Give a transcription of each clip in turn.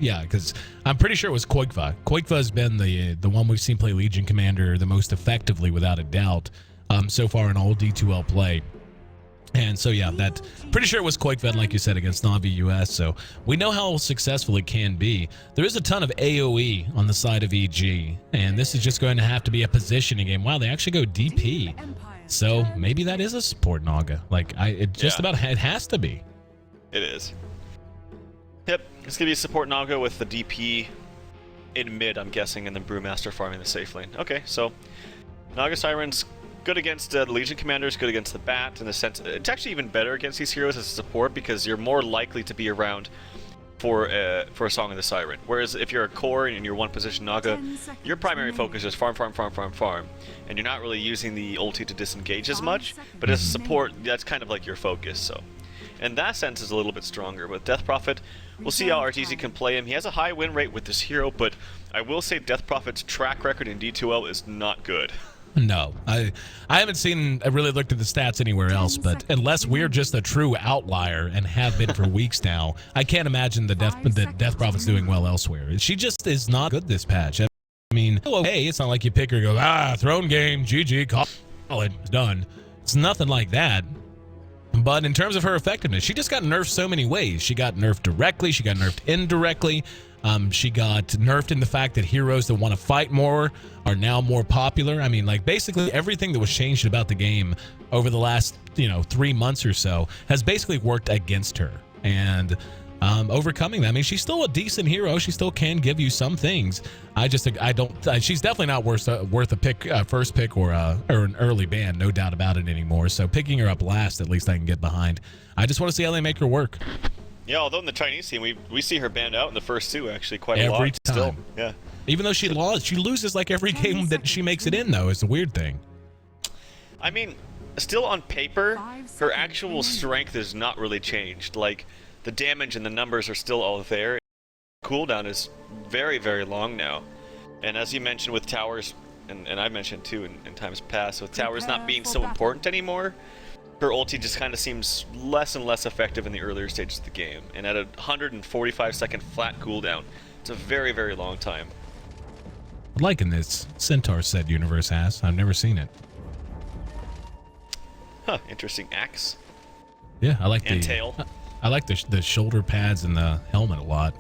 Yeah, because I'm pretty sure it was Koikva. Koikva has been the one we've seen play Legion Commander the most effectively, without a doubt, so far in all D2L play. And so, yeah, pretty sure it was Koikva, like you said, against Navi US. So we know how successful it can be. There is a ton of AoE on the side of EG, and this is just going to have to be a positioning game. Wow, they actually go DP. So maybe that is a support Naga. Like, it has to be. It is. Yep, it's going to be a support Naga with the DP in mid, I'm guessing, and then Brewmaster farming the safe lane. Okay, so Naga Siren's good against the Legion Commanders, good against the Bat, in the sense it's actually even better against these heroes as a support because you're more likely to be around for a Song of the Siren. Whereas if you're a core and you're one position Naga, your primary focus is farm, and you're not really using the ulti to disengage as much, but as a support, that's kind of like your focus, so. In that sense, is a little bit stronger. With Death Prophet, we'll see how RTZ can play him. He has a high win rate with this hero, but I will say Death Prophet's track record in D2L is not good. No, I haven't really looked at the stats anywhere else, but unless we're just a true outlier and have been for weeks now, I can't imagine the Death Prophet's doing well elsewhere. She just is not good this patch. I mean, hey, it's not like you pick her and go, throne game, GG, call it, done. It's nothing like that. But in terms of her effectiveness, she just got nerfed so many ways. She got nerfed directly, she got nerfed indirectly. She got nerfed in the fact that heroes that want to fight more are now more popular. I mean, like, basically everything that was changed about the game over the last, 3 months or so has basically worked against her. And overcoming that, I mean, she's still a decent hero. She still can give you some things. She's definitely not worth a pick, first pick or an early ban, no doubt about it anymore. So picking her up last, at least I can get behind. I just want to see how they make her work. Yeah, although in the Chinese team, we see her banned out in the first two, actually, quite a lot. Every time. Still, yeah. Even though she loses like every game that she makes it in, though. It's a weird thing. I mean, still on paper, her actual strength is not really changed. Like, the damage and the numbers are still all there. Cooldown is very, very long now. And as you mentioned with towers, and I mentioned too in times past, with towers not being so important anymore, her ulti just kind of seems less and less effective in the earlier stages of the game. And at a 145-second flat cooldown, it's a very, very long time. Liking this Centaur said universe has. I've never seen it. Huh, interesting axe. Yeah, I like and tail. I like the shoulder pads and the helmet a lot.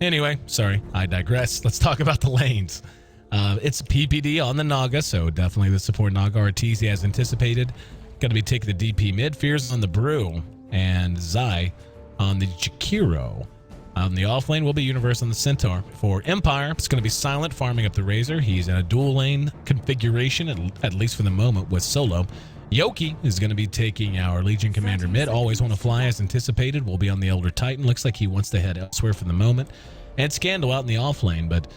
Anyway, sorry, I digress. Let's talk about the lanes. It's PPD on the Naga, so definitely the support Naga Arteezy as anticipated. Going to be taking the DP mid, Fears on the Brew, and Zai on the Jakiro. On the off lane will be Universe on the Centaur. For Empire, it's going to be Silent farming up the Razor. He's in a dual lane configuration, at least for the moment, with Solo. Yoki is going to be taking our Legion Commander mid. Always want to fly as anticipated. Will be on the Elder Titan. Looks like he wants to head elsewhere for the moment. And Scandal out in the off lane, but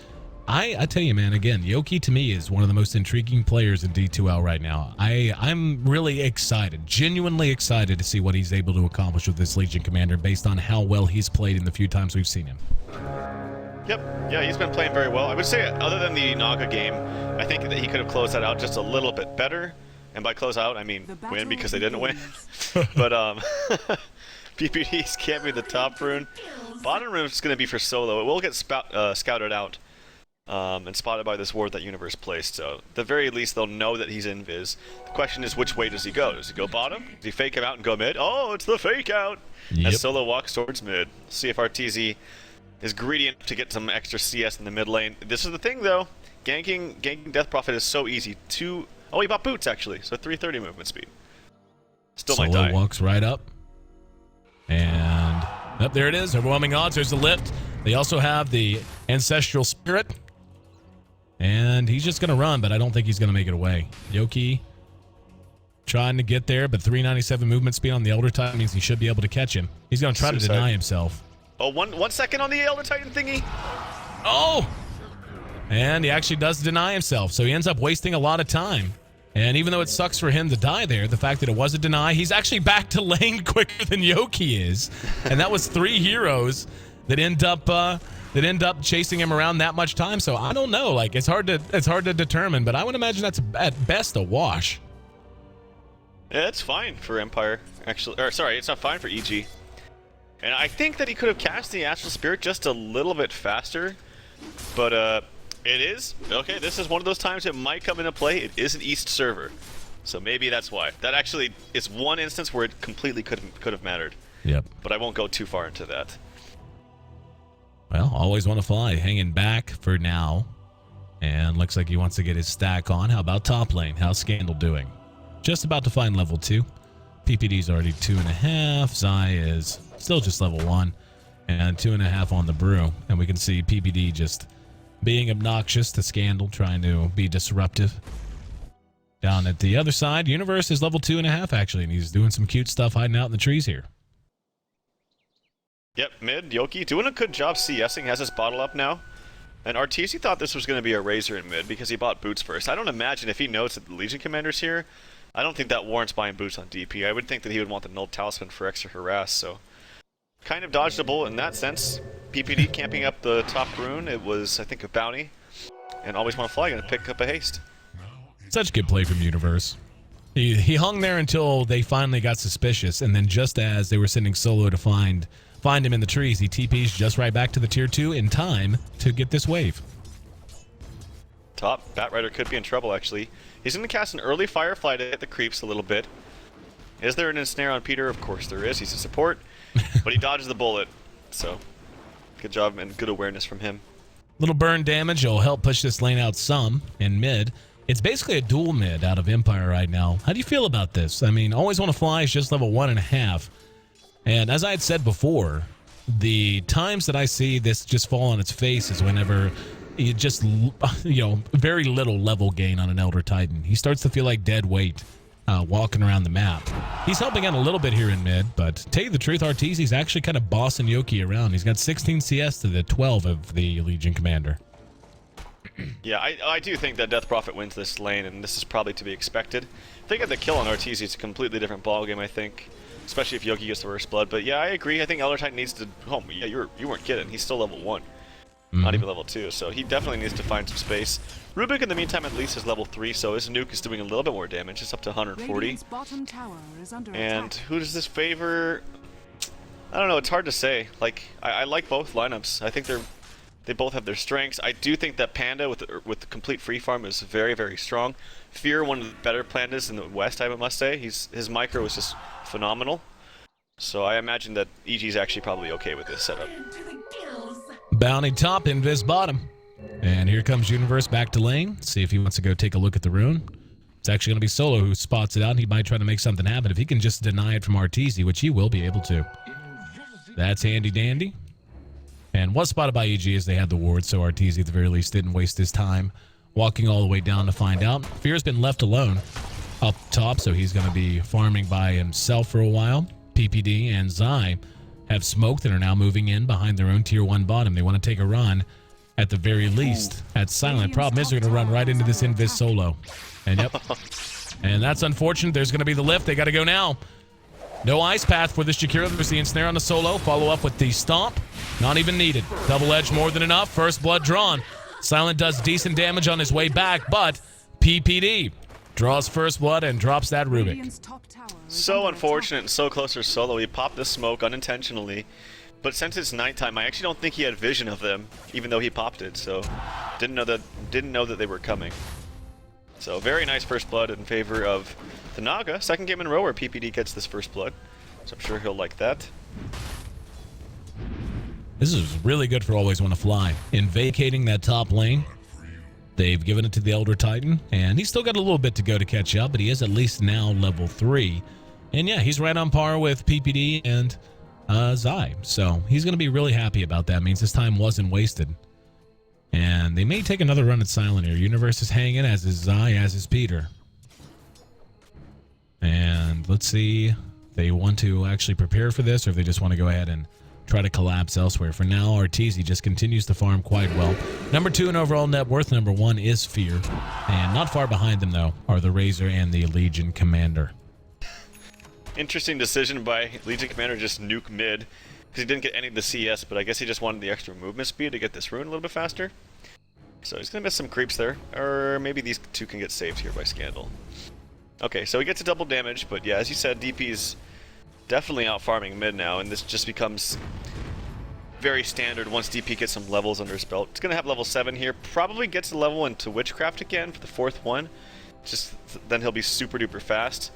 I tell you, man, again, Yoki to me is one of the most intriguing players in D2L right now. I'm really excited, genuinely excited to see what he's able to accomplish with this Legion Commander based on how well he's played in the few times we've seen him. Yep, yeah, he's been playing very well. I would say, other than the Naga game, I think that he could have closed that out just a little bit better. And by close out, I mean win because they didn't win. But PPDs can't be the top rune. Bottom rune is going to be for Solo. It will get scouted out. And spotted by this ward that Universe placed, so at the very least they'll know that he's in Viz. The question is, which way does he go? Does he go bottom? Does he fake him out and go mid? Oh, it's the fake out! Yep. As Solo walks towards mid. See if RTZ is greedy enough to get some extra CS in the mid lane. This is the thing though, ganking Death Prophet is so easy. Oh, he bought boots actually, so 330 movement speed. Still Solo might die. Walks right up. And up there it is, overwhelming odds. There's the lift. They also have the Ancestral Spirit. And he's just going to run, but I don't think he's going to make it away. Yoki trying to get there, but 397 movement speed on the Elder Titan means he should be able to catch him. He's going to try to deny himself. Oh, one second on the Elder Titan thingy. Oh! And he actually does deny himself, so he ends up wasting a lot of time. And even though it sucks for him to die there, the fact that it was a deny, he's actually back to lane quicker than Yoki is. And that was 3 heroes that end up chasing him around that much time. So I don't know, like it's hard to determine, but I would imagine that's at best a wash. Yeah, it's fine for Empire actually, or sorry, it's not fine for EG. And I think that he could have cast the Astral Spirit just a little bit faster. But it is. Okay, this is one of those times it might come into play. It is an East server. So maybe that's why. That actually is one instance where it completely could have mattered. Yep. But I won't go too far into that. Well, always want to fly. Hanging back for now. And looks like he wants to get his stack on. How about top lane? How's Scandal doing? Just about to find level 2. PPD's already 2.5. Zai is still just level 1. And 2.5 on the brew. And we can see PPD just being obnoxious to Scandal, trying to be disruptive. Down at the other side, Universe is level 2.5 actually, and he's doing some cute stuff hiding out in the trees here. Yep, mid, Yoki doing a good job CSing, has his bottle up now. And Arteezy thought this was going to be a Razor in mid because he bought boots first. I don't imagine if he knows that the Legion Commander's here, I don't think that warrants buying boots on DP. I would think that he would want the Null Talisman for extra harass, so... Kind of dodged a bullet in that sense. PPD camping up the top rune, it was, I think, a bounty. And Always Want to Fly going to pick up a haste. Such good play from Universe. He hung there until they finally got suspicious, and then just as they were sending Solo to find him in the trees, he TP's just right back to the tier 2 in time to get this wave. Top, Batrider could be in trouble actually. He's going to cast an early Firefly to hit the creeps a little bit. Is there an ensnare on Peter? Of course there is. He's a support, but he dodges the bullet. So, good job and good awareness from him. Little burn damage will help push this lane out some in mid. It's basically a dual mid out of Empire right now. How do you feel about this? I mean, Always Want to Fly is just level 1.5. And as I had said before, the times that I see this just fall on its face is whenever you just, very little level gain on an Elder Titan. He starts to feel like dead weight walking around the map. He's helping out a little bit here in mid, but to tell you the truth, Arteezy's actually kind of bossing Yoki around. He's got 16 CS to the 12 of the Legion Commander. Yeah, I do think that Death Prophet wins this lane, and this is probably to be expected. If they get the kill on Arteezy, it's a completely different ballgame, I think. Especially if Yoki gets the first blood. But yeah, I agree. I think Elder Titan needs to... Oh, yeah, you weren't kidding. He's still level 1. Not even level 2, so he definitely needs to find some space. Rubik, in the meantime, at least is level 3, so his nuke is doing a little bit more damage. It's up to 140. And who does this favor? I don't know. It's hard to say. Like, I like both lineups. I think they both have their strengths. I do think that Panda with the complete free farm is very, very strong. Fear, one of the better pandas in the West, I must say. His micro is just phenomenal. So I imagine that EG's actually probably okay with this setup. Bounty top, Invis bottom. And here comes Universe back to lane. See if he wants to go take a look at the rune. It's actually going to be Solo who spots it out, and he might try to make something happen if he can just deny it from Arteezy, which he will be able to. That's handy dandy. And was spotted by EG as they had the ward, so Arteezy at the very least didn't waste his time walking all the way down to find out. Fear's been left alone up top, so he's going to be farming by himself for a while. PPD and Zai have smoked and are now moving in behind their own tier 1 bottom. They want to take a run, at the very least, at Silent. Problem is they're going to run right into this Invis Solo. And yep. And that's unfortunate. There's going to be the lift. They got to go now. No ice path for this Jakiro. There's the ensnare on the Solo. Follow up with the stomp. Not even needed. Double edge more than enough. First blood drawn. Silent does decent damage on his way back, but PPD draws first blood and drops that Rubik. So unfortunate and so close for Solo. He popped the smoke unintentionally, but since it's nighttime, I actually don't think he had vision of them, even though he popped it. So didn't know that they were coming. So very nice first blood in favor of the Naga. Second game in a row where PPD gets this first blood, so I'm sure he'll like that. This is really good for Always Want to Fly. In vacating that top lane, they've given it to the Elder Titan, and he's still got a little bit to go to catch up, but he is at least now level 3. And yeah, he's right on par with PPD and Zai, so he's going to be really happy about that. Means his time wasn't wasted. And they may take another run at Silent here. Universe is hanging, as is Zai, as is Peter. And let's see if they want to actually prepare for this, or if they just want to go ahead and try to collapse elsewhere. For now, Arteezy just continues to farm quite well. Number 2 in overall net worth. Number 1 is Fear. And not far behind them, though, are the Razor and the Legion Commander. Interesting decision by Legion Commander, just nuke mid. Because he didn't get any of the CS, but I guess he just wanted the extra movement speed to get this rune a little bit faster. So he's going to miss some creeps there. Or maybe these two can get saved here by Scandal. Okay, so he gets a double damage, but yeah, as you said, DP's definitely out farming mid now, and this just becomes very standard once DP gets some levels under his belt. It's going to have level 7 here, probably gets a level into Witchcraft again for the 4th one. Just then he'll be super duper fast.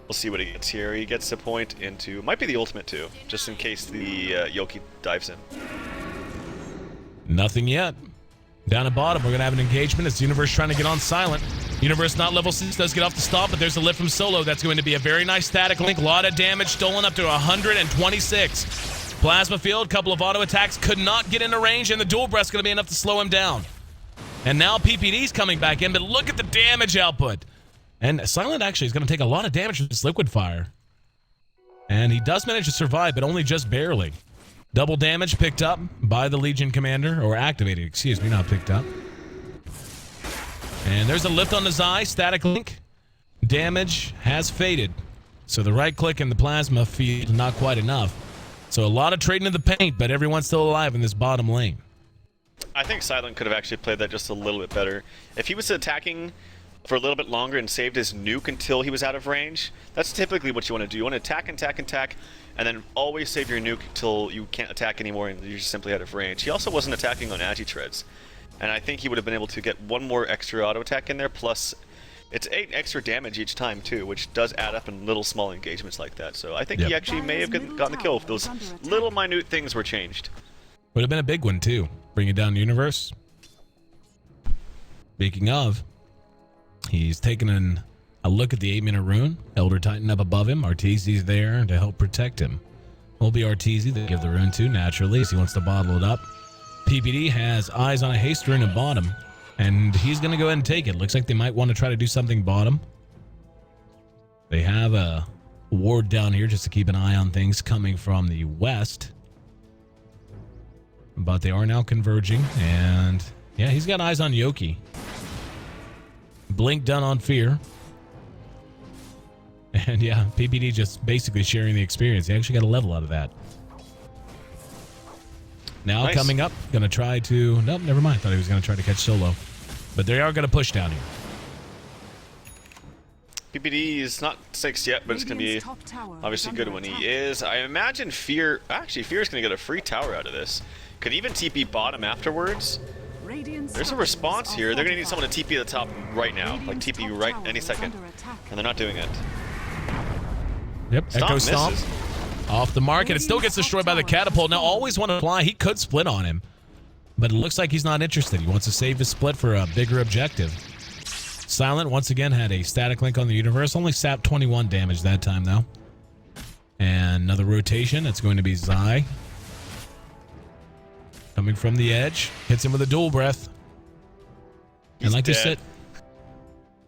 We'll see what he gets here. He gets a point into, might be the ultimate too, just in case the Yoki dives in. Nothing yet. Down at bottom, we're going to have an engagement. It's Universe trying to get on silent. Universe not level 6, does get off the stop, but there's a lift from Solo. That's going to be a very nice static link. A lot of damage stolen up to 126. Plasma field, couple of auto attacks, could not get into range, and the dual breath's going to be enough to slow him down. And now PPD's coming back in, but look at the damage output. And Silent actually is going to take a lot of damage from this liquid fire. And he does manage to survive, but only just barely. Double damage picked up by the Legion Commander, or activated, excuse me, not picked up. And there's a lift on the Zai, static link. Damage has faded. So the right click and the plasma field not quite enough. So a lot of trading in the paint, but everyone's still alive in this bottom lane. I think Silent could have actually played that just a little bit better. If he was attacking for a little bit longer and saved his nuke until he was out of range, that's typically what you want to do. You want to attack, and then always save your nuke until you can't attack anymore and you're just simply out of range. He also wasn't attacking on Agi-Treads, and I think he would have been able to get one more extra auto attack in there, plus it's 8 extra damage each time too, which does add up in little small engagements like that. So I think he actually may have gotten the kill if those little minute things were changed. Would have been a big one too. Bring it down to Universe. Speaking of, he's taking a look at the 8-minute rune. Elder Titan up above him. Arteezy's there to help protect him. Will be Arteezy they give the rune to naturally as he wants to bottle it up. PPD has eyes on a haste rune at bottom, and he's going to go ahead and take it. Looks like they might want to try to do something bottom. They have a ward down here just to keep an eye on things coming from the west. But they are now converging, and yeah, he's got eyes on Yoki. Blink done on Fear. And yeah, PPD just basically sharing the experience. He actually got a level out of that. Now nice. Coming up, gonna try to... Nope, never mind. Thought he was gonna try to catch Solo. But they are gonna push down here. PPD is not 6 yet, but it's gonna be obviously good when he is. I imagine Fear... Actually, Fear is gonna get a free tower out of this. Could even TP bottom afterwards. There's a response here. They're gonna need someone to TP at the top right now. Like TP right any second. And they're not doing it. Yep, Echo Stomp. Off the mark, and it still gets destroyed by the catapult. Now, always want to fly. He could split on him, but it looks like he's not interested. He wants to save his split for a bigger objective. Silent, once again, had a static link on the Universe. Only sapped 21 damage that time, though. And another rotation. It's going to be Zai. Coming from the edge. Hits him with a dual breath. He's and like dead. you said...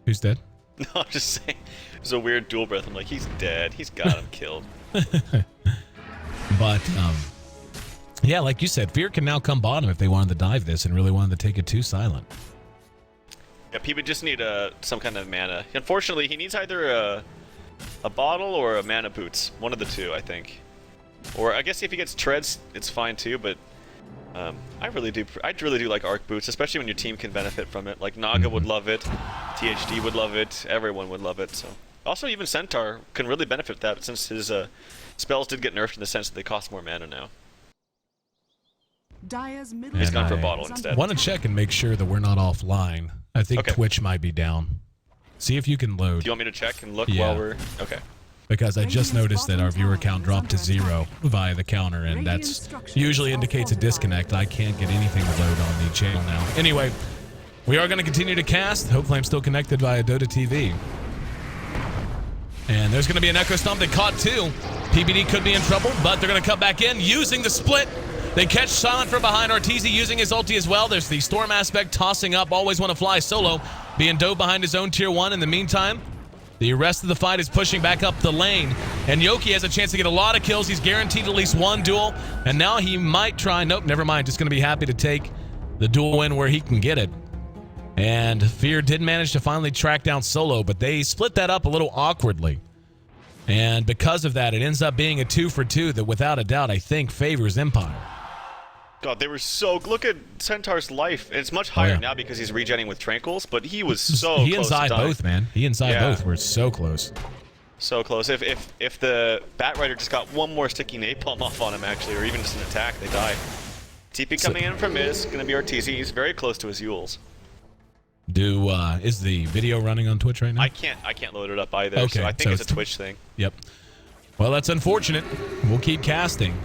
Who's dead? No, I'm just saying. There's a weird dual breath. I'm like, he's dead. He's got him killed. But, yeah, like you said, Fear can now come bottom if they wanted to dive this and really wanted to take it to Silent. Yeah, he would just need some kind of mana. Unfortunately, he needs either a bottle or a mana boots. One of the two, I think. Or I guess if he gets treads, it's fine too, but I really do like arc boots, especially when your team can benefit from it. Like Naga would love it, THD would love it, everyone would love it. So also even Centaur can really benefit that since his spells did get nerfed in the sense that they cost more mana now. He's gone for a bottle instead. I want to check and make sure that we're not offline. I think Twitch might be down. See if you can load. Do you want me to check and look while we're... Okay. Because I just noticed that our viewer count dropped to 0 via the counter, and that's usually indicates a disconnect. I can't get anything to load on the channel now. Anyway, we are going to continue to cast. Hopefully I'm still connected via Dota TV. And there's going to be an Echo Stomp. They caught 2. PBD could be in trouble, but they're going to come back in using the split. They catch Silent from behind. Arteezy using his ulti as well. There's the Storm aspect tossing up. Always want to fly solo. Being dove behind his own tier 1 in the meantime. The rest of the fight is pushing back up the lane. And Yoki has a chance to get a lot of kills. He's guaranteed at least 1 duel. And now he might try. Nope, never mind. Just going to be happy to take the duel win where he can get it. And Fear did manage to finally track down Solo, but they split that up a little awkwardly. And because of that, it ends up being a 2-for-2 that without a doubt I think favors Empire. God, they were so... Look at Centaur's life. It's much higher now because he's regenning with Tranquils, but he was so He close and Zai to dying. both, man. He and Zai both were so close. So close. If the Bat Rider just got one more sticky napalm off on him, actually, or even just an attack, they die. TP coming in from Miz, gonna be Arteezy. He's very close to his Yules. Is the video running on Twitch right now? I can't load it up either. Okay, So I think so it's a Twitch thing. Yep. Well, that's unfortunate. We'll keep casting.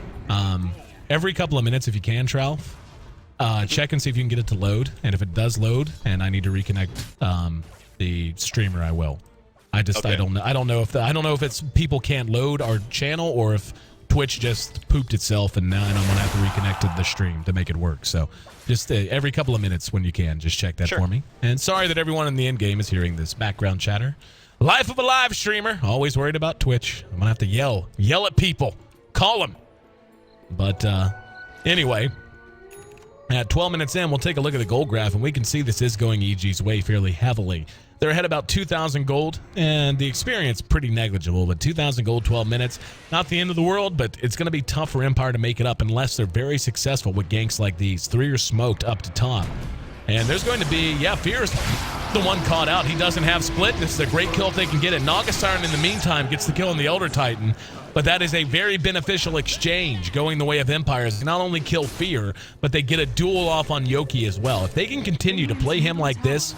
Every couple of minutes, if you can, Tralf, check and see if you can get it to load. And if it does load, and I need to reconnect the streamer, I will. I don't know. I don't know if it's people can't load our channel or if Twitch just pooped itself and now I'm gonna have to reconnect the stream to make it work. So just every couple of minutes when you can, just check that for me. And sorry that everyone in the end game is hearing this background chatter. Life of a live streamer, always worried about Twitch. I'm gonna have to yell at people, call them. But anyway, at 12 minutes in, we'll take a look at the gold graph and we can see this is going EG's way fairly heavily. They're ahead about 2,000 gold, and the experience pretty negligible, but 2,000 gold, 12 minutes, not the end of the world, but it's going to be tough for Empire to make it up unless they're very successful with ganks like these. 3 are smoked up to top. And there's going to be, Fear's the one caught out. He doesn't have split. This is a great kill if they can get it. Naga Siren, in the meantime, gets the kill on the Elder Titan, but that is a very beneficial exchange going the way of Empires. They not only kill Fear, but they get a duel off on Yoki as well. If they can continue to play him like this,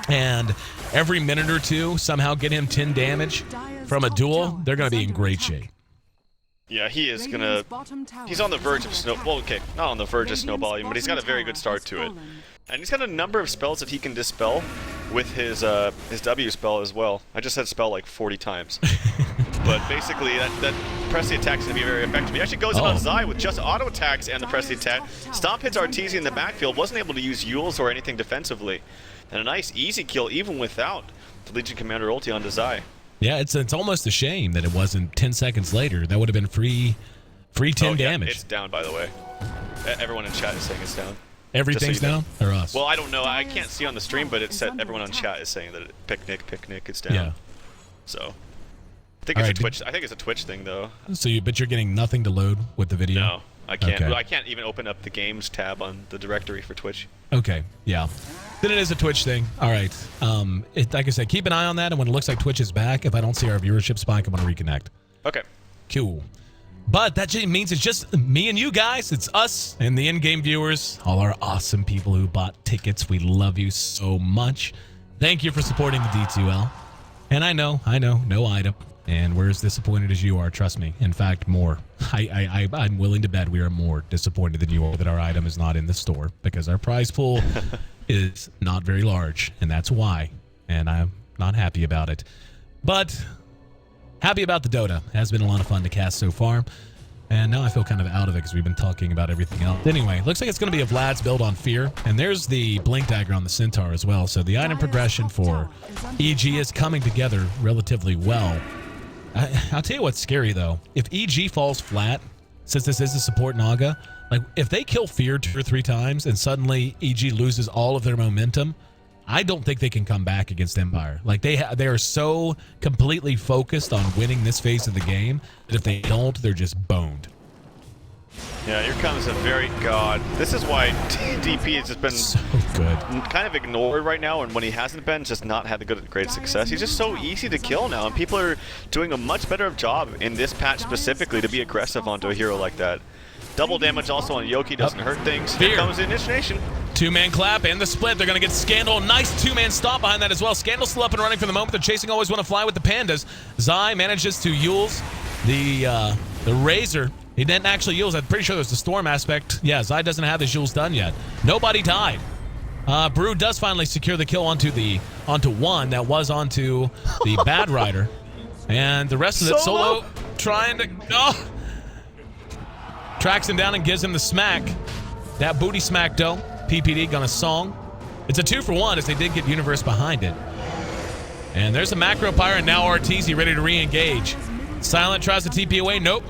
and every minute or two somehow get him 10 damage from a duel, they're going to be in great shape. Yeah, he is going to... He's on the verge of snow... Well, okay, not on the verge of snowballing, but he's got a very good start to it. And he's got a number of spells that he can dispel with his W spell as well. I just said spell like 40 times. But basically, that press the attack is going to be very effective. He actually goes in on Zai with just auto attacks and the press the attack. Stomp hits Arteezy in the backfield, wasn't able to use Yules or anything defensively. And a nice easy kill even without the Legion Commander ulti on Zai. Yeah, it's almost a shame that it wasn't 10 seconds later. That would have been free 10 damage. It's down, by the way. Everyone in chat is saying it's down. Everything's down? Or us? Well, I don't know. I can't see on the stream, but it said everyone on chat is saying that picnic, it's down. Yeah. So I think it's a Twitch. I think it's a Twitch thing, though. So but you're getting nothing to load with the video? No, I can't. Okay. I can't even open up the games tab on the directory for Twitch. Okay, yeah. Then it is a Twitch thing. All right. Like I said, keep an eye on that, and when it looks like Twitch is back, if I don't see our viewership spike, I'm going to reconnect. Okay. Cool. But that means it's just me and you guys. It's us and the in-game viewers, all our awesome people who bought tickets. We love you so much. Thank you for supporting the D2L. And I know, no item. And we're as disappointed as you are, trust me. In fact, more. I'm willing to bet we are more disappointed than you are that our item is not in the store, because our prize pool is not very large, and that's why. And I'm not happy about it. But happy about the Dota. It has been a lot of fun to cast so far. And now I feel kind of out of it because we've been talking about everything else. Anyway, looks like it's going to be a Vlad's build on Fear. And there's the Blink Dagger on the Centaur as well. So the item progression for EG is coming together relatively well. I'll tell you what's scary, though. If EG falls flat, since this is a support Naga, like if they kill Fear 2 or 3 times and suddenly EG loses all of their momentum, I don't think they can come back against Empire. Like they are so completely focused on winning this phase of the game that if they don't, they're just boned. Yeah, here comes a very god. This is why DP has just been so good, kind of ignored right now, and when he hasn't been, just not had the great success. He's just so easy to kill now, and people are doing a much better job in this patch specifically to be aggressive onto a hero like that. Double damage also on Yoki doesn't hurt things. Fear. Here comes the initiation. 2-man clap and the split. They're going to get Scandal. Nice 2-man stomp behind that as well. Scandal still up and running for the moment. They're chasing Always Want to Fly with the Pandas. Zai manages to Yules the Razor. He didn't actually Yules. I'm pretty sure there's the Storm aspect. Yeah, Zai doesn't have his Yules done yet. Nobody died. Brew does finally secure the kill onto one that was onto the Bad Rider. And the rest of it, Solo trying to... Oh! Tracks him down and gives him the smack. That booty smack, though. PPD gonna song. It's a 2-for-1 as they did get Universe behind it. And there's a Macro Pyre, and now Arteezy ready to re-engage. Silent tries to TP away. Nope.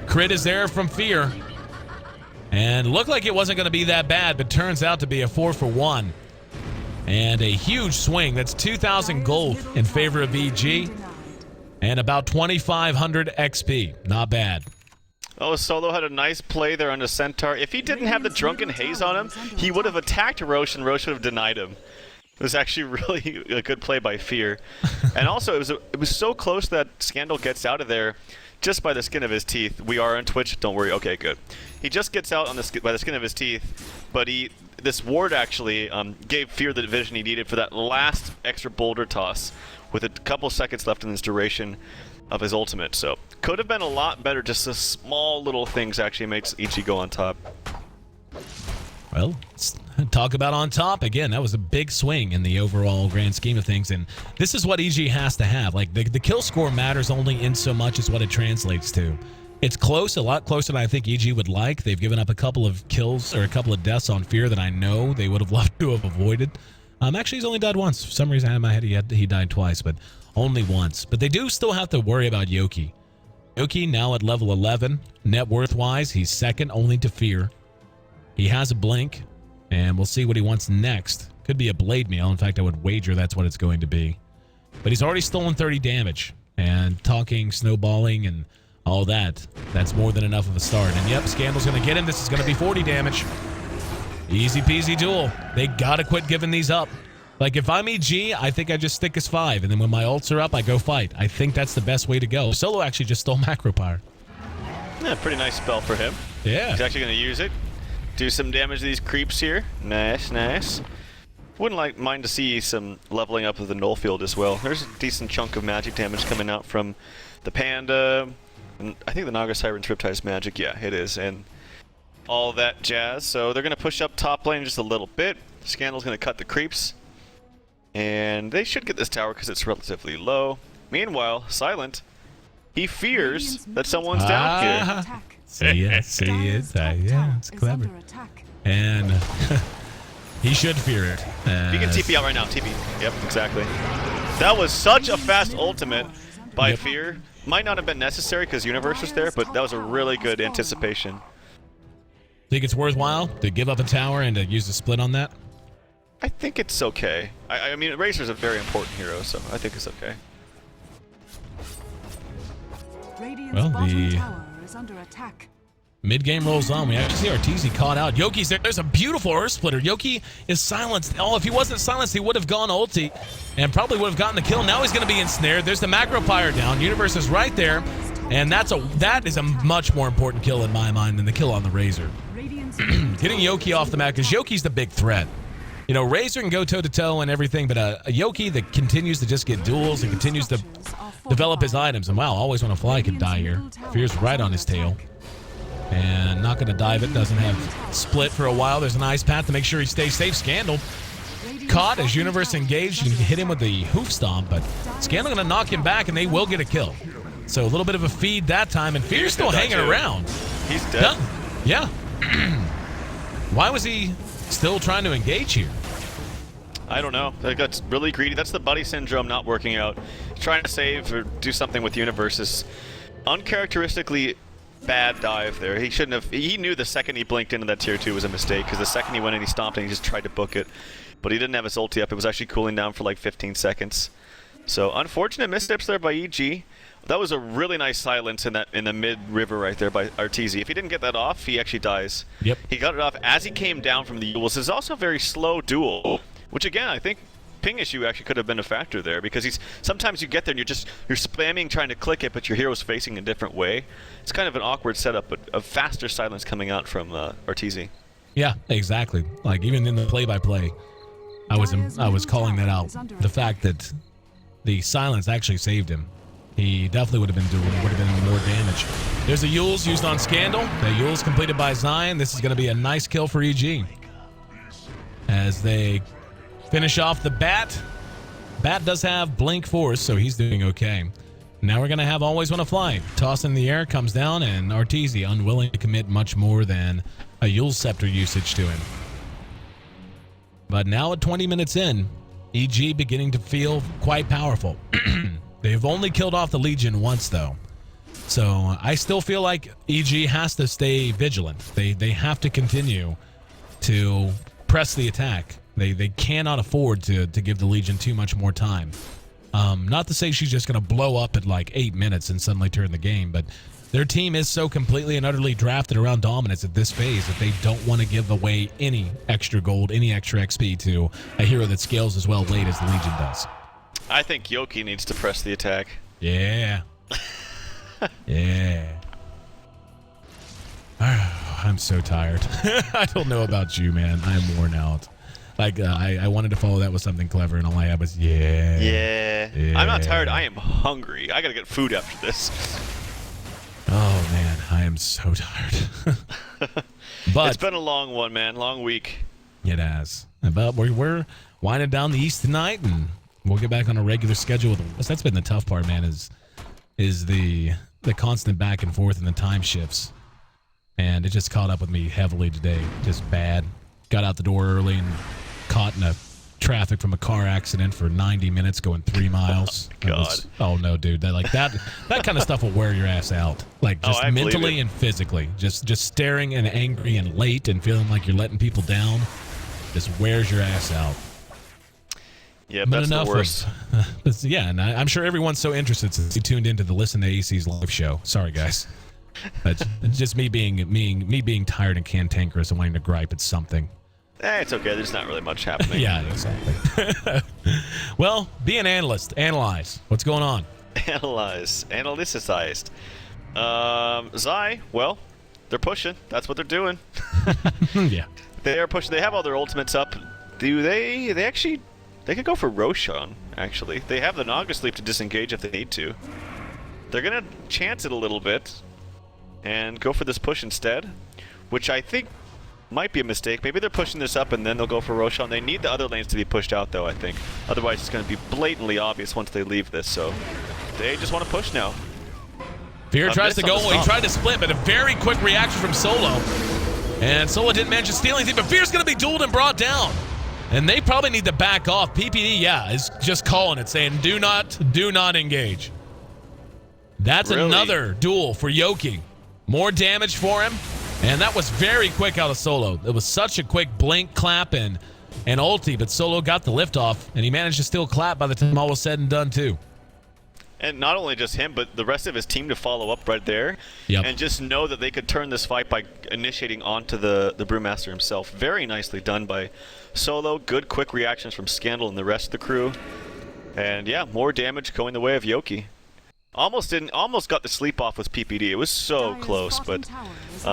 Crit is there from Fear. And looked like it wasn't going to be that bad, but turns out to be a 4-for-1. And a huge swing. That's 2,000 gold in favor of EG. And about 2,500 XP. Not bad. Oh, Solo had a nice play there on the Centaur. If he didn't have the Drunken Haze on him, he would have attacked Roche, and Roche would have denied him. It was actually really a good play by Fear. And also, it was so close that Scandal gets out of there just by the skin of his teeth. We are on Twitch, don't worry. Okay, good. He just gets out on by the skin of his teeth, but this ward actually gave Fear the vision he needed for that last extra boulder toss with a couple seconds left in his duration of his ultimate. So could have been a lot better. Just the small little things actually makes EG go on top. Well, let's talk about on top again. That was a big swing in the overall grand scheme of things, and this is what EG has to have. Like the kill score matters only in so much as what it translates to. It's close, a lot closer than I think EG would like. They've given up a couple of kills or a couple of deaths on Fear that I know they would have loved to have avoided. Actually, he's only died once. For some reason, I had in my head he died twice, but only once. But they do still have to worry about Yoki. Yoki now at level 11. Net worth-wise, he's second only to Fear. He has a blink, and we'll see what he wants next. Could be a blade meal. In fact, I would wager that's what it's going to be. But he's already stolen 30 damage. And talking, snowballing, and all that, that's more than enough of a start. And yep, Scandal's going to get him. This is going to be 40 damage. Easy peasy duel. They got to quit giving these up. Like, if I'm EG, I think I just stick as 5. And then when my ults are up, I go fight. I think that's the best way to go. Solo actually just stole Macro Power. Yeah, pretty nice spell for him. Yeah. He's actually going to use it. Do some damage to these creeps here. Nice, nice. Wouldn't mind to see some leveling up of the null field as well. There's a decent chunk of magic damage coming out from the Panda. And I think the Naga Siren's Riptide's magic. Yeah, it is. And all that jazz. So they're going to push up top lane just a little bit. Scandal's going to cut the creeps. And they should get this tower because it's relatively low. Meanwhile, Silent, he fears that someone's down here. See it. Yeah, it's clever. And he should fear it. He can TP out right now. TP. Yep, exactly. That was such a fast ultimate by Fear. Might not have been necessary because Universe was there, but that was a really good anticipation. Think it's worthwhile to give up a tower and to use the split on that? I think it's okay. I mean, Razor's a very important hero, so I think it's okay. Well, the mid-game rolls on. We actually see Arteezy caught out. Yoki's there. There's a beautiful Earth Splitter. Yoki is silenced. Oh, if he wasn't silenced, he would have gone ulti and probably would have gotten the kill. Now he's going to be ensnared. There's the Macro Pyre down. Universe is right there. And that is a much more important kill in my mind than the kill on the Razor. Getting Yoki off the map, because Yoki's the big threat. You know, Razor can go toe-to-toe and everything, but a Yoki that continues to just get duels and continues to develop his items. And wow, Always Wanna Fly could die here. Fear's right on his tail. And not going to dive it. Doesn't have split for a while. There's an ice path to make sure he stays safe. Scandal caught as Universe engaged and hit him with the hoof stomp, but Scandal going to knock him back, and they will get a kill. So a little bit of a feed that time, and Fear's still hanging around. He's dead. Yeah. Why was he still trying to engage here? I don't know. That got really greedy. That's the buddy syndrome not working out. Trying to save or do something with Universe's uncharacteristically bad dive there. He shouldn't have. He knew the second he blinked into that tier 2 was a mistake, because the second he went and he stomped and he just tried to book it. But he didn't have his ulti up. It was actually cooling down for like 15 seconds. So unfortunate missteps there by EG. That was a really nice silence in the mid river right there by Arteezy. If he didn't get that off, he actually dies. Yep. He got it off as he came down from the duels. This is also a very slow duel, which again I think ping issue actually could have been a factor there, because sometimes you get there and you're spamming trying to click it, but your hero's facing a different way. It's kind of an awkward setup, but a faster silence coming out from Arteezy. Yeah, exactly. Like even in the play-by-play, I was calling that out. The fact that the silence actually saved him. He definitely would have been more damage. There's a Yules used on Scandal. The Yules completed by Zion. This is going to be a nice kill for EG as they finish off the Bat. Bat does have Blink Force, so he's doing okay. Now we're going to have Always Wanna Fly. Toss in the air, comes down, and Arteezy unwilling to commit much more than a Yule's Scepter usage to him. But now at 20 minutes in, EG beginning to feel quite powerful. They've only killed off the Legion once, though. So I still feel like EG has to stay vigilant. They have to continue to press the attack. They cannot afford to give the Legion too much more time. Not to say she's just going to blow up at like 8 minutes and suddenly turn the game, but Their team is so completely and utterly drafted around dominance at this phase that they don't want to give away any extra gold, any extra XP to a hero that scales as well late as the Legion does. I think Yoki needs to press the attack. Yeah. Yeah. I'm so tired. I don't know about you, man. I'm worn out. Like, I wanted to follow that with something clever, and all I had was, Yeah. I'm not tired. I am hungry. I gotta get food after this. Oh, man. I am so tired. But it's been a long one, man. Long week. It has. But we're winding down the East tonight, and we'll get back on a regular schedule with the West. That's been the tough part, man, is the constant back and forth and the time shifts. And it just caught up with me heavily today. Just bad. Got out the door early and caught in a traffic from a car accident for 90 minutes going 3 miles. Oh, God. Oh no, dude. That kind of stuff will wear your ass out. Like just mentally and physically. Just staring and angry and late and feeling like you're letting people down. Just wears your ass out. Yeah, that's the worst. Yeah, and I'm sure everyone's so interested since you tuned into the Listen to AC's live show. Sorry, guys. That's just me being tired and cantankerous and wanting to gripe at something. It's okay. There's not really much happening. Yeah, exactly. Well, be an analyst. Analyze. What's going on? Analyticized. Zai, well, they're pushing. That's what they're doing. Yeah. They are pushing. They have all their ultimates up. They actually... They could go for Roshan, actually. They have the Naga Sleep to disengage if they need to. They're going to chance it a little bit and go for this push instead, which I think might be a mistake. Maybe they're pushing this up and then they'll go for Roshan. They need the other lanes to be pushed out, though, I think. Otherwise, it's going to be blatantly obvious once they leave this, so they just want to push now. Fear tries to go. He tried to split, but a very quick reaction from Solo. And Solo didn't manage to steal anything, but Fear's going to be dueled and brought down. And they probably need to back off. PPD, yeah, is just calling it, saying, do not engage. That's really another duel for Yoki. More damage for him. And that was very quick out of Solo. It was such a quick blink, clap, and ulti, but Solo got the lift off, and he managed to still clap by the time all was said and done, too. And not only just him, but the rest of his team to follow up right there. Yep. And just know that they could turn this fight by initiating onto the Brewmaster himself. Very nicely done by Solo. Good quick reactions from Scandal and the rest of the crew. And yeah, more damage going the way of Yoki. Almost got the sleep off with PPD. It was so close, but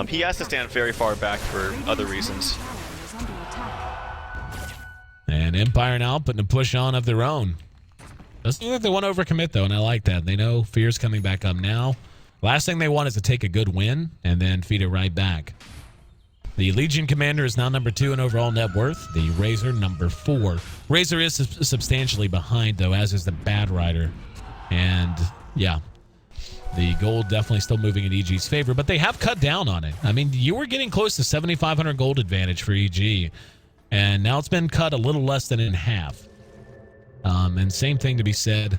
he has to stand very far back for other reasons. And Empire now putting a push on of their own. Doesn't look like they want to overcommit, though, and I like that. They know Fear's coming back up now. Last thing they want is to take a good win and then feed it right back. The Legion Commander is now number 2 in overall net worth. The Razor, number 4. Razor is substantially behind, though, as is the Bad Rider. And, yeah, the gold definitely still moving in EG's favor, but they have cut down on it. I mean, you were getting close to 7,500 gold advantage for EG, and now it's been cut a little less than in half. And same thing to be said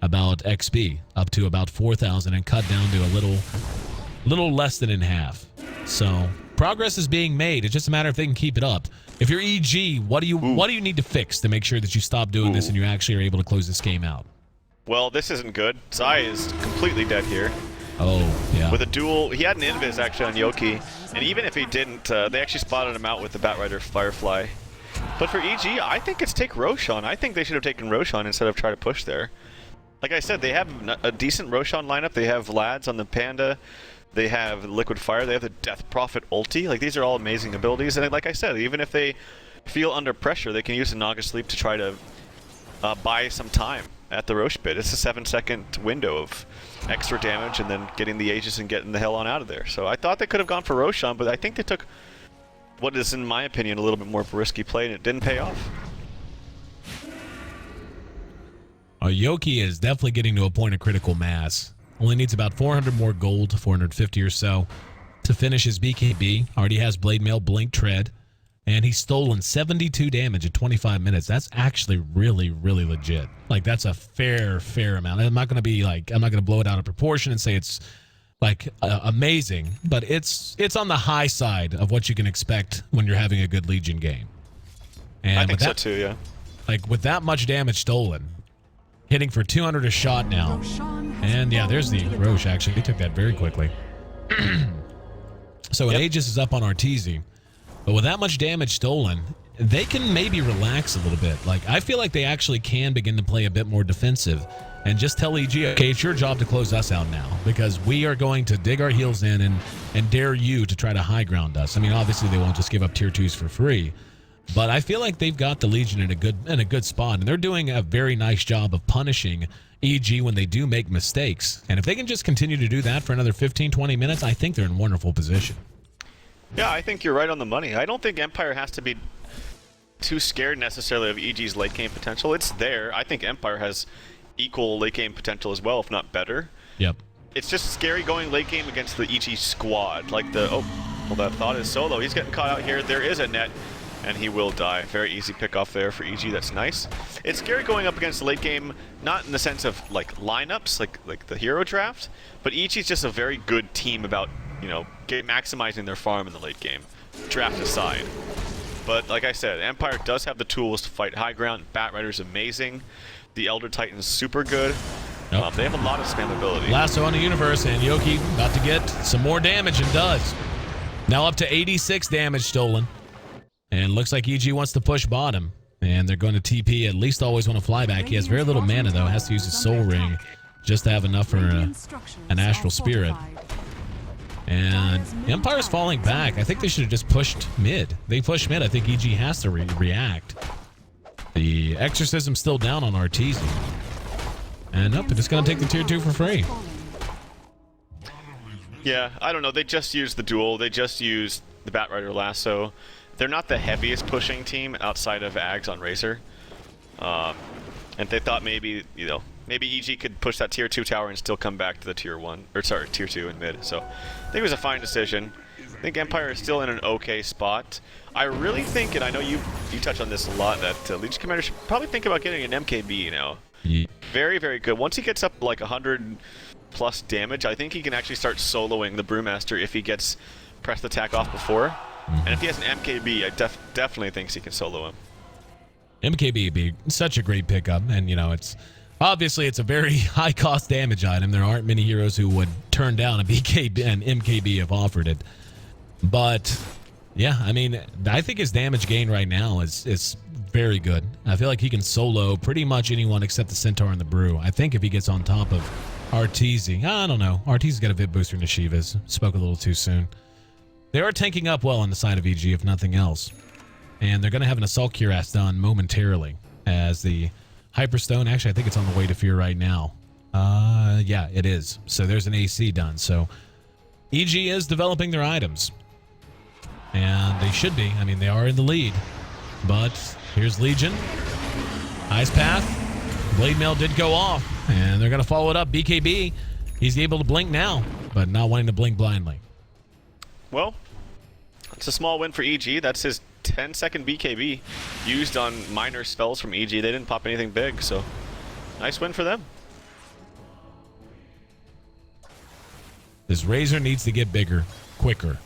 about XP, up to about 4,000 and cut down to a little less than in half. So progress is being made. It's just a matter if they can keep it up. If you're EG, what do you need to fix to make sure that you stop doing this and you actually are able to close this game out? Well, this isn't good. Zai is completely dead here. Oh, yeah. With a duel, he had an invis actually on Yoki, and even if he didn't, they actually spotted him out with the Batrider Firefly. But for EG, I think it's take Roshan. I think they should have taken Roshan instead of try to push there. Like I said, they have a decent Roshan lineup. They have Lads on the Panda. They have Liquid Fire. They have the Death Prophet ulti. Like, these are all amazing abilities. And like I said, even if they feel under pressure, they can use the Naga Sleep to try to buy some time at the Roche pit. It's a 7-second window of extra damage and then getting the Aegis and getting the hell on out of there. So I thought they could have gone for Roshan, but I think they took what is, in my opinion, a little bit more of a risky play, and it didn't pay off. Yoki is definitely getting to a point of critical mass. Only needs about 400 more gold, 450 or so, to finish his BKB. Already has Blade Mail, Blink Tread, and he's stolen 72 damage at 25 minutes. That's actually really, really legit. Like, that's a fair amount. I'm not going to blow it out of proportion and say it's like amazing, but it's on the high side of what you can expect when you're having a good Legion game. And I think so too, yeah. Like, with that much damage stolen, hitting for 200 a shot now, And yeah, there's the Roche, actually. He took that very quickly. So an Aegis is up on Arteezy. But with that much damage stolen, they can maybe relax a little bit. Like, I feel like they actually can begin to play a bit more defensive and just tell EG, okay, it's your job to close us out now because we are going to dig our heels in and dare you to try to high ground us. I mean, obviously they won't just give up tier 2s for free, but I feel like they've got the Legion in a good spot, and they're doing a very nice job of punishing EG when they do make mistakes. And if they can just continue to do that for another 15-20 minutes, I think they're in wonderful position. Yeah, I think you're right on the money. I don't think Empire has to be too scared necessarily of EG's late game potential. It's there. I think Empire has equal late game potential as well, if not better. Yep. It's just scary going late game against the EG squad. Like well, that thought is Solo. He's getting caught out here. There is a net, and he will die. Very easy pick off there for EG. That's nice. It's scary going up against the late game, not in the sense of like lineups, like the hero draft, but EG's just a very good team about, you know, maximizing their farm in the late game, draft aside. But like I said, Empire does have the tools to fight high ground. Batrider's amazing. The Elder Titan's super good. Nope. They have a lot of spammability. Lasso on the universe, and Yoki about to get some more damage, and does. Now up to 86 damage stolen. And looks like EG wants to push bottom. And they're going to TP, at least always want to fly back. He has very little mana, though. Has to use his Soul Ring just to have enough for an Astral Spirit. And Empire's falling back. I think they should have just pushed mid. They pushed mid. I think EG has to react. The Exorcism's still down on Arteezy. And nope, they're just going to take the tier 2 for free. Yeah, I don't know. They just used the duel. They just used the Batrider Lasso. They're not the heaviest pushing team outside of Ags on Razor. And they thought maybe, you know, maybe EG could push that tier 2 tower and still come back to the tier 1, or sorry, tier 2 in mid. So I think it was a fine decision. I think Empire is still in an okay spot. I really think, and I know you touch on this a lot, that Legion Commander should probably think about getting an MKB, you know. Yeah. Very, very good. Once he gets up like 100 plus damage, I think he can actually start soloing the Brewmaster if he gets pressed attack off before. And if he has an MKB, I definitely thinks he can solo him. MKB would be such a great pickup, and you know, it's obviously it's a very high cost damage item. There aren't many heroes who would turn down a BKB and MKB if offered it. But yeah, I mean, I think his damage gain right now is very good. I feel like he can solo pretty much anyone except the Centaur and the Brew. I think if he gets on top of Arteezy, I don't know. Arteezy's got a Vip booster in the Shivas. Spoke a little too soon. They are tanking up well on the side of EG, if nothing else. And they're going to have an Assault Cuirass done momentarily as the Hyperstone, actually, I think it's on the way to Fear right now. Yeah, it is. So there's an AC done. So EG is developing their items. And they should be. I mean, they are in the lead. But here's Legion. Ice Path. Blade Mail did go off. And they're going to follow it up. BKB, he's able to blink now, but not wanting to blink blindly. Well, it's a small win for EG. That's his 10-second BKB used on minor spells from EG. They didn't pop anything big, so nice win for them. This Razor needs to get bigger, quicker.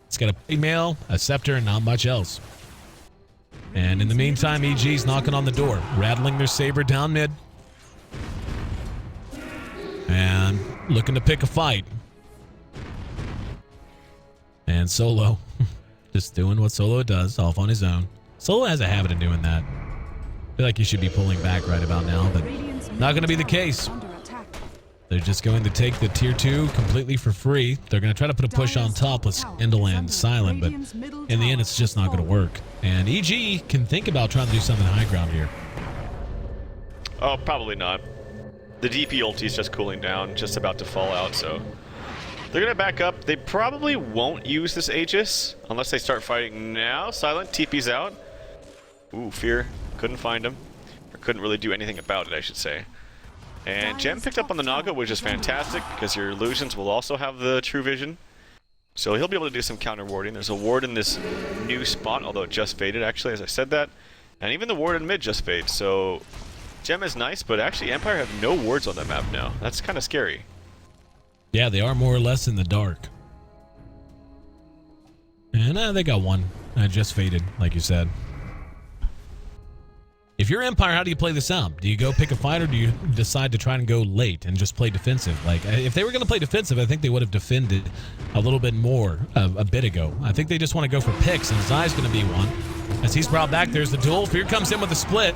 It's got a Blade Mail, a Scepter, and not much else. And in the meantime, EG's knocking on the door, rattling their Saber down mid. And looking to pick a fight. And Solo, just doing what Solo does, off on his own. Solo has a habit of doing that. I feel like he should be pulling back right about now, but not going to be the case. They're just going to take the tier 2 completely for free. They're going to try to put a push on top with Indle and Silent, but in the end, it's just not going to work. And EG can think about trying to do something high ground here. Oh, probably not. The DP ulti is just cooling down, just about to fall out, so they're going to back up. They probably won't use this Aegis unless they start fighting now. Silent TP's out. Ooh, Fear. Couldn't find him. Or couldn't really do anything about it, I should say. And Gem picked up on the Naga, which is fantastic because your illusions will also have the True Vision. So he'll be able to do some counter warding. There's a ward in this new spot, although it just faded actually, as I said that. And even the ward in mid just fades. So Gem is nice, but actually Empire have no wards on that map now. That's kind of scary. Yeah, they are more or less in the dark. And they got one. Just faded, like you said. If you're Empire, how do you play this out? Do you go pick a fight, or do you decide to try and go late and just play defensive? Like, if they were going to play defensive, I think they would have defended a little bit more a bit ago. I think they just want to go for picks, and Zai's going to be one. As he's brought back, there's the duel. Fear comes in with a split,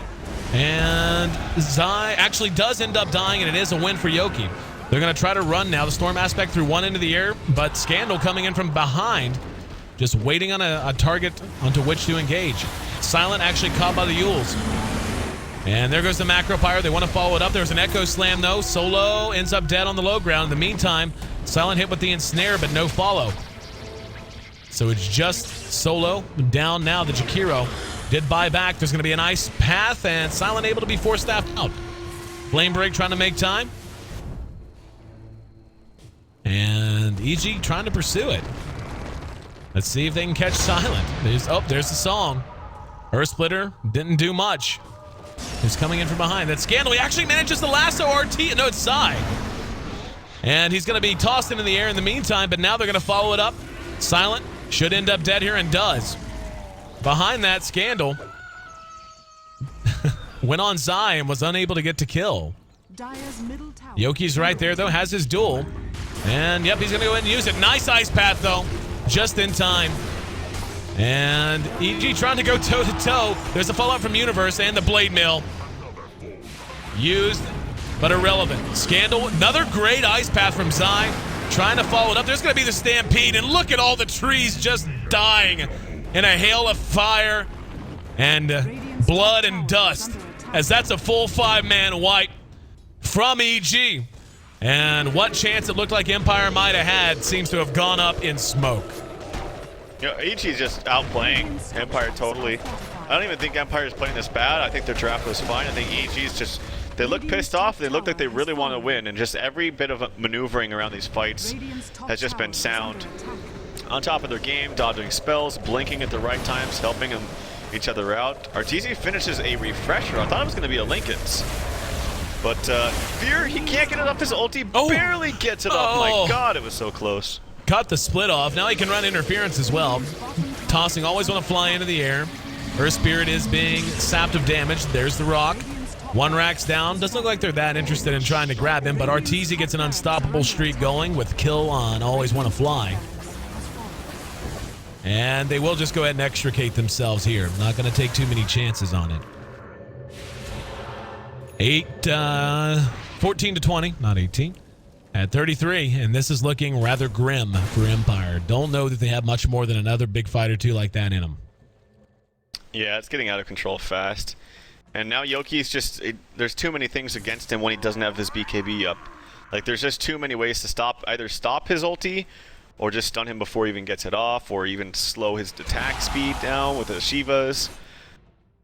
and Zai actually does end up dying, and it is a win for Yoki. They're going to try to run now. The Storm Aspect through one end of the air, but Scandal coming in from behind, just waiting on a target onto which to engage. Silent actually caught by the Yules. And there goes the Macro Pyre. They want to follow it up. There's an Echo Slam, though. Solo ends up dead on the low ground. In the meantime, Silent hit with the Ensnare, but no follow. So it's just Solo down now. The Jakiro did buy back. There's going to be an ice path, and Silent able to be forced out. Flame Break trying to make time. And EG trying to pursue it. Let's see if they can catch Silent. There's the song. Earth Splitter didn't do much. He's coming in from behind. That Scandal, he actually manages to lasso RT. No, it's Zai. And he's going to be tossed into the air in the meantime, but now they're going to follow it up. Silent should end up dead here and does. Behind that, Scandal went on Zai and was unable to get to kill. Yoki's right there, though, has his duel. And, yep, he's going to go ahead and use it. Nice ice path, though, just in time. And EG trying to go toe-to-toe. There's a fallout from Universe and the Blade Mill. Used, but irrelevant. Scandal, another great ice path from Zai. Trying to follow it up. There's going to be the Stampede, and look at all the trees just dying in a hail of fire and blood and dust, as that's a full 5-man wipe from EG. And what chance it looked like Empire might have had seems to have gone up in smoke. You know, EG's just outplaying Empire totally. I don't even think Empire is playing this bad. I think their draft was fine. I think EG's just, they look pissed off. They look like they really want to win, and just every bit of maneuvering around these fights has just been sound. On top of their game, dodging spells, blinking at the right times, helping them each other out. Arteezy finishes a refresher. I thought it was going to be a Lincoln's. But Fear, he can't get it up. His ulti barely gets it up. My God, it was so close. Cut the split off. Now he can run interference as well. Tossing, always want to fly into the air. Earth Spirit is being sapped of damage. There's the rock. One rack's down. Doesn't look like they're that interested in trying to grab him, but Arteezy gets an unstoppable streak going with kill on Always Want to Fly. And they will just go ahead and extricate themselves here. Not going to take too many chances on it. 14 to 20, not 18. At 33, and this is looking rather grim for Empire. Don't know that they have much more than another big fight or two like that in them. Yeah, it's getting out of control fast. And now Yoki's just, there's too many things against him when he doesn't have his BKB up. Like, there's just too many ways to either stop his ulti, or just stun him before he even gets it off, or even slow his attack speed down with the Shivas.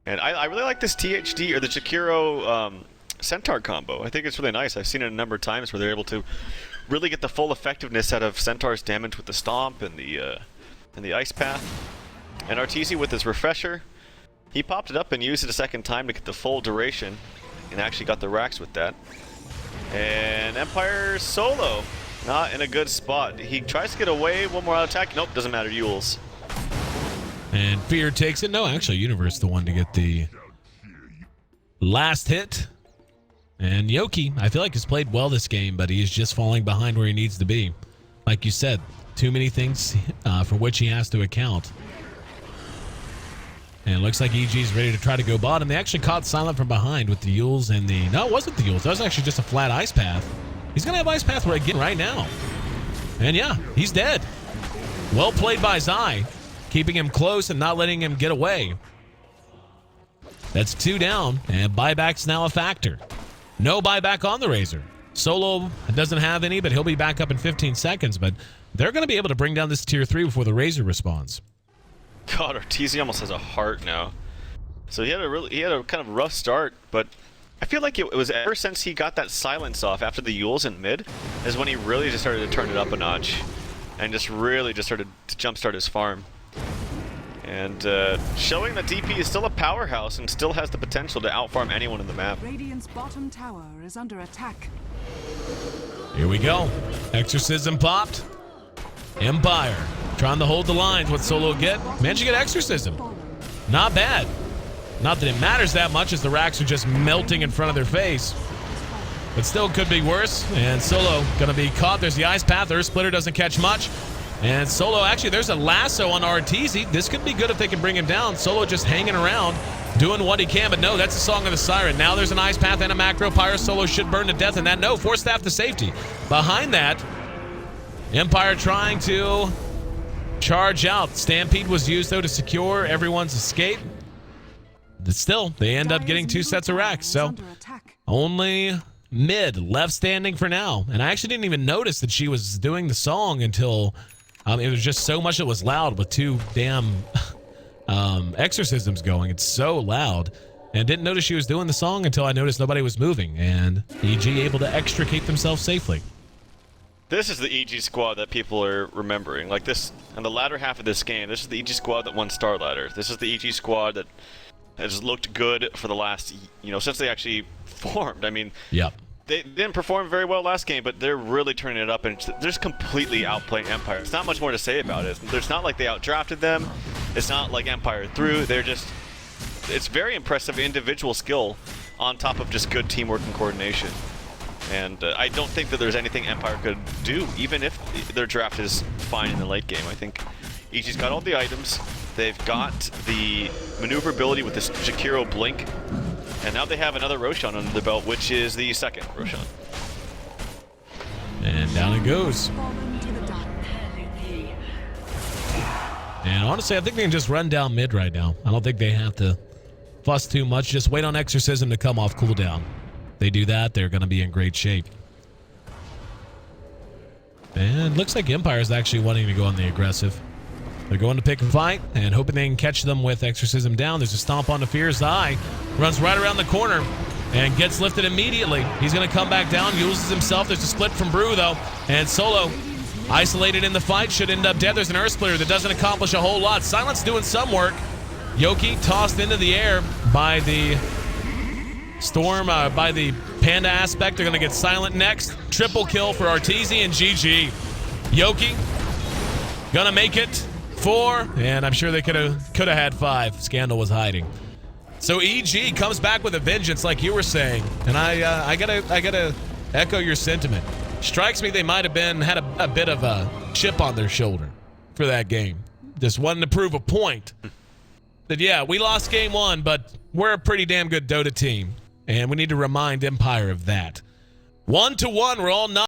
And I really like this THD, or the Jakiro Centaur combo. I think it's really nice. I've seen it a number of times where they're able to really get the full effectiveness out of Centaur's damage with the Stomp and the Ice Path. And Arteezy with his Refresher, he popped it up and used it a second time to get the full duration, and actually got the racks with that. And Empire solo, not in a good spot. He tries to get away, one more out attack. Nope, doesn't matter, Yules. And Fear takes it. No, actually, Universe the one to get the last hit. And Yoki, I feel like has played well this game, but he is just falling behind where he needs to be. Like you said, too many things for which he has to account. And it looks like EG's ready to try to go bottom. They actually caught Silent from behind with the Yules and the... No, it wasn't the Yules. That was actually just a flat Ice Path. He's going to have Ice Path again right now. And yeah, he's dead. Well played by Zai, keeping him close and not letting him get away. That's 2 down, and buyback's now a factor. No buyback on the Razor. Solo doesn't have any, but he'll be back up in 15 seconds. But they're going to be able to bring down this tier 3 before the Razor responds. God, Arteezy almost has a heart now. So he had a kind of rough start, but I feel like it was ever since he got that silence off after the Yules in mid is when he really just started to turn it up a notch, and just really just started to jumpstart his farm. And showing that DP is still a powerhouse and still has the potential to outfarm anyone in the map. Radiant's bottom tower is under attack. Here we go. Exorcism popped. Empire trying to hold the lines. What Solo get? Managed to get Exorcism. Not bad. Not that it matters that much as the racks are just melting in front of their face. But still could be worse. And Solo going to be caught. There's the ice path. Earth Splitter doesn't catch much. And Solo, actually, there's a lasso on Arteezy. This could be good if they can bring him down. Solo just hanging around, doing what he can. But no, that's the Song of the Siren. Now there's an ice path and a macro. Pyro Solo should burn to death. And that, no, Force Staff to safety. Behind that, Empire trying to charge out. Stampede was used, though, to secure everyone's escape. But still, they end up getting 2 sets of racks. So only mid left standing for now. And I actually didn't even notice that she was doing the song until it was just so much it was loud with 2 damn exorcisms going. It's so loud. And didn't notice she was doing the song until I noticed nobody was moving. And EG able to extricate themselves safely. This is the EG squad that people are remembering. Like this, in the latter half of this game, this is the EG squad that won Star Ladder. This is the EG squad that has looked good for the last, since they actually formed. I mean, yep. They didn't perform very well last game, but they're really turning it up, and they're just completely outplaying Empire. There's not much more to say about it. There's not like they outdrafted them. It's not like Empire threw. They're just, it's very impressive individual skill on top of just good teamwork and coordination. And I don't think that there's anything Empire could do, even if their draft is fine in the late game. I think EG's got all the items. They've got the maneuverability with this Jakiro Blink. And now they have another Roshan under their belt, which is the second Roshan. And down it goes. And honestly, I think they can just run down mid right now. I don't think they have to fuss too much. Just wait on Exorcism to come off cooldown. They do that, they're going to be in great shape. And looks like Empire is actually wanting to go on the aggressive. They're going to pick a fight and hoping they can catch them with Exorcism down. There's a stomp on the Fear's Eye. Runs right around the corner and gets lifted immediately. He's going to come back down, uses himself. There's a split from Brew, though. And Solo, isolated in the fight, should end up dead. There's an Earth Splitter that doesn't accomplish a whole lot. Silence doing some work. Yoki tossed into the air by the Storm, by the Panda aspect. They're going to get Silent next. Triple kill for Arteezy and GG. Yoki gonna make it 4, and I'm sure they could have had 5. Scandal was hiding. So EG comes back with a vengeance, like you were saying, and I gotta echo your sentiment. Strikes me they might have had a bit of a chip on their shoulder for that game. Just wanting to prove a point that yeah, we lost game 1, but we're a pretty damn good Dota team. And we need to remind Empire of that. 1-1, we're all not.